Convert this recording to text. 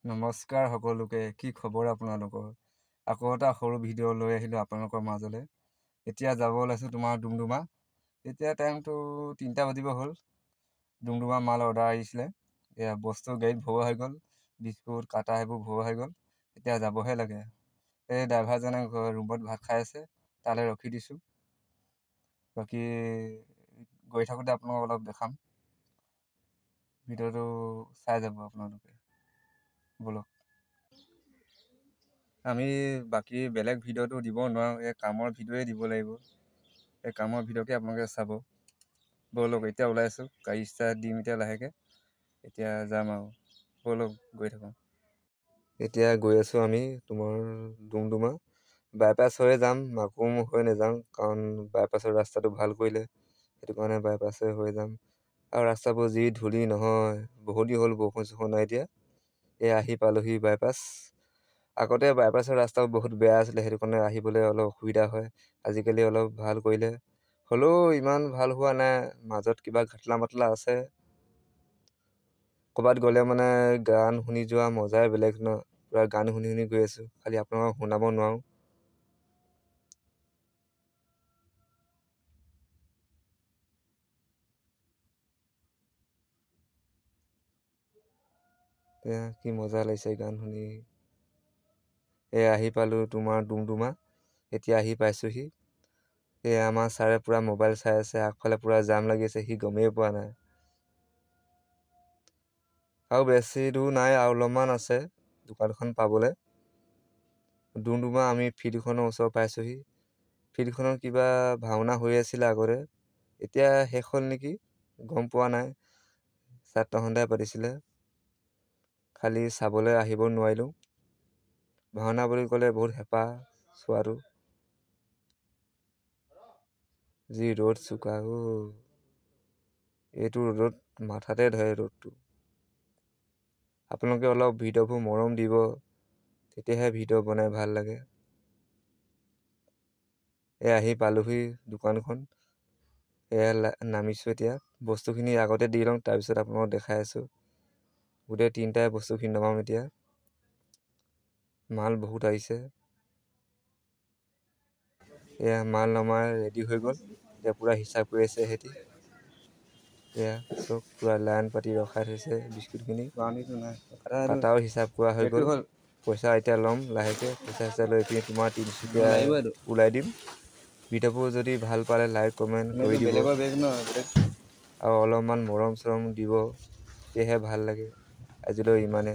নমস্কাৰ সকলোকে। কি খবৰ আপোনালোকৰ? আকৌ এটা সৰু ভিডিঅ' লৈ আহিলোঁ আপোনালোকৰ মাজলৈ। এতিয়া যাব ওলাইছোঁ তোমাৰ ডুমডুমা। এতিয়া টাইমটো 3টা বাজিব হ'ল। ডুমডুমা মাল অৰ্ডাৰ আহিছিলে। এয়া বস্তু গাড়ীত ভৰোৱা হৈ গ'ল। বিস্কুট কাটা সেইবোৰ ভৰোৱা হৈ গ'ল। এতিয়া যাবহে লাগে। এই ড্ৰাইভাৰজনে ৰুমত ভাত খাই আছে, তালৈ ৰখি দিছোঁ। বাকী গৈ থাকোঁতে আপোনালোকক অলপ দেখাম। ভিডিঅ'টো চাই যাব আপোনালোকে। বলক। আমি বাকী বেলেগ ভিডিঅ'টো দিব নোৱাৰোঁ, এই কামৰ ভিডিঅ'য়ে দিব লাগিব। এই কামৰ ভিডিঅ'কে আপোনালোকে চাব। বলক এতিয়া ওলাইছোঁ, গাড়ী ষ্টাৰ্ট দিম এতিয়া লাহেকৈ। এতিয়া যাম আৰু বলক গৈ থাকোঁ। এতিয়া গৈ আছোঁ আমি তোমাৰ ডুমডুমা। বাইপাছ হৈ যাম, মাকুম হৈ নাযাওঁ, কাৰণ বাইপাছৰ ৰাস্তাটো ভাল কৰিলে, সেইটো কাৰণে বাইপাছে হৈ যাম। আৰু ৰাস্তাবোৰ যি ধূলি নহয়, বহুত দিন হ'ল বৰষুণ চৰষুণ নাই দিয়া। এই আহি পালোহি বাইপাছ। আগতে বাইপাছৰ ৰাস্তাও বহুত বেয়া আছিলে, সেইটো কাৰণে আহিবলৈ অলপ অসুবিধা হয়। আজিকালি অলপ ভাল কৰিলে, হ'লেও ইমান ভাল হোৱা নাই, মাজত কিবা ঘাটলা মাটলা আছে। ক'ৰবাত গ'লে মানে গান শুনি যোৱা মজাই বেলেগ ন। পূৰা গান শুনি শুনি গৈ আছোঁ, খালি আপোনালোকক শুনাব নোৱাৰোঁ। এয়া কি মজা লাগিছে গান শুনি। আহি পালোঁ তোমাৰ ডুমডুমা। এতিয়া আহি পাইছোঁহি। আমাৰ ছাৰে পূৰা মোবাইল চাই আছে, আগফালে পূৰা জাম লাগি আছে, সি গমেই পোৱা নাই। আৰু বেছি দূৰ নাই, আৰু অলপমান আছে দোকানখন পাবলৈ। ডুমডুমা আমি ফিল্ডখনৰ ওচৰ পাইছোঁহি। ফিল্ডখনত কিবা ভাওনা হৈ আছিলে আগতে, এতিয়া শেষ হ'ল নেকি, গম পোৱা নাই। ছাত্ৰ সন্থাই পাতিছিলে, খালি চাবলৈ আহিব নোৱাৰিলোঁ। ভাওনা বুলি ক'লে বহুত হেঁপাহ চোৱাটো। যি ৰ'দ চোকা এইটো ৰ'দত মাথাতে ধৰে ৰ'দটো। আপোনালোকে অলপ ভিডিঅ'বোৰ মৰম দিব, তেতিয়াহে ভিডিঅ' বনাই ভাল লাগে। আহি পালোহি দোকানখন। নামিছোঁ এতিয়া। বস্তুখিনি আগতে দি লওঁ, তাৰপিছত আপোনালোকক দেখাই আছোঁ। গোটেই 3টাই বস্তুখিনি নমাম এতিয়া। মাল বহুত আহিছে। মাল নমাই ৰেডি হৈ গ'ল। এতিয়া পূৰা হিচাপ কৰি আছে সিহঁতি। চব পূৰা লাইন পাতি ৰখাই থৈছে বিস্কুটখিনি। কাটাও হিচাপ কৰা হৈ গ'ল। পইচা এতিয়া ল'ম লাহেকৈ। পইচা লৈ পিনি তোমাৰ তিনিচুকীয়া ওলাই দিম। ভিডিঅ'বোৰ যদি ভাল পালে লাইক কমেণ্ট কৰি দিব, আৰু অলপমান মৰম চৰম দিব, তেতিয়াহে ভাল লাগে। আজিলৈ ইমানে।